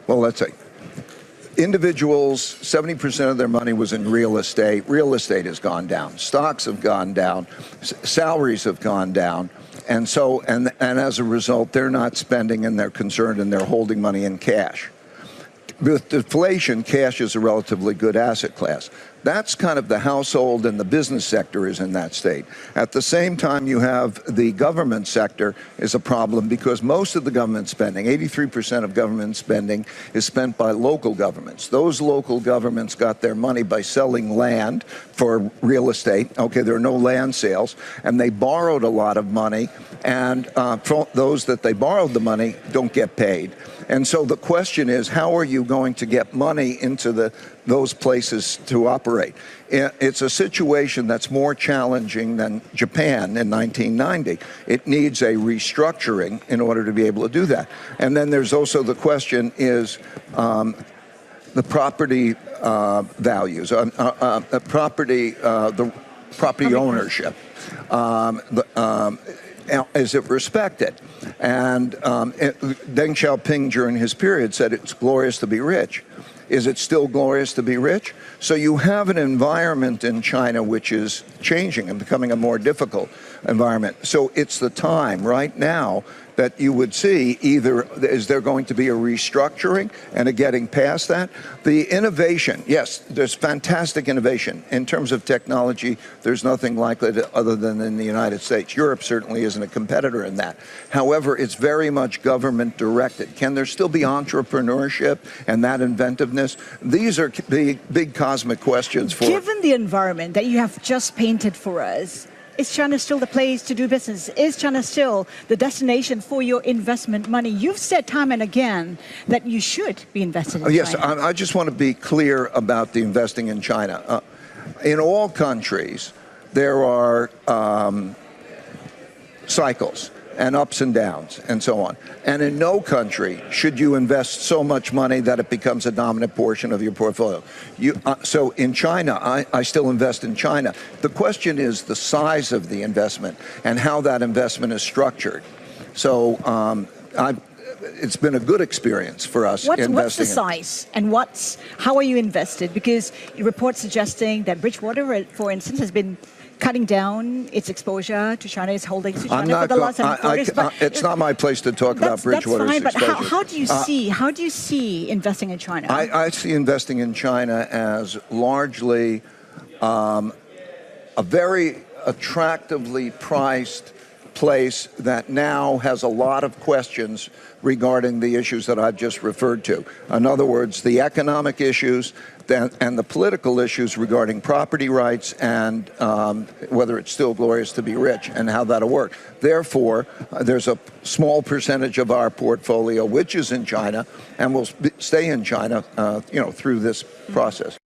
Well, let's say individuals, 70% of their money was in real estate. Real estate has gone down. Stocks have gone down. Salaries have gone down. And so, and as a result, they're not spending and they're concerned and they're holding money in cash. With deflation, cash is a relatively good asset class. That's kind of the household, and the business sector is in that state. At the same time, you have the government sector is a problem because most of the government spending, 83% of government spending, is spent by local governments. Those local governments got their money by selling land for real estate. Okay, there are no land sales, and they borrowed a lot of money, and those that they borrowed the money don't get paid. And so the question is, how are you going to get money into those places to operate? It's a situation that's more challenging than Japan in 1990. It needs a restructuring in order to be able to do that. And then there's also the question is the property values, the property ownership. Is it respected? And Deng Xiaoping during his period said it's glorious to be rich. Is it still glorious to be rich? So you have an environment in China which is changing and becoming a more difficult environment. So it's the time right now that you would see either is there going to be a restructuring and a getting past that. The innovation, yes, there's fantastic innovation. In terms of technology, there's nothing like it other than in the United States. Europe certainly isn't a competitor in that. However, it's very much government directed. Can there still be entrepreneurship and that inventiveness? These are big cosmic questions for... Given the environment that you have just painted for us, is China still the place to do business? Is China still the destination for your investment money? You've said time and again that you should be invested in yes, China. I just want to be clear about the investing in China. In all countries, there are cycles and ups and downs and so on. And in no country should you invest so much money that it becomes a dominant portion of your portfolio. So in China, I still invest in China. The question is the size of the investment and how that investment is structured. So it's been a good experience for us investing. What's the size and how are you invested? Because your report suggesting that Bridgewater, for instance, has been cutting down its exposure to China, its holdings to China for the last 7 quarters. It's not my place to talk about Bridgewater's exposure. That's fine, but how do you see investing in China? I see investing in China as largely a very attractively priced place that now has a lot of questions regarding the issues that I've just referred to. In other words, the economic issues and the political issues regarding property rights and whether it's still glorious to be rich and how that'll work. Therefore, there's a small percentage of our portfolio which is in China and will stay in China, through this process.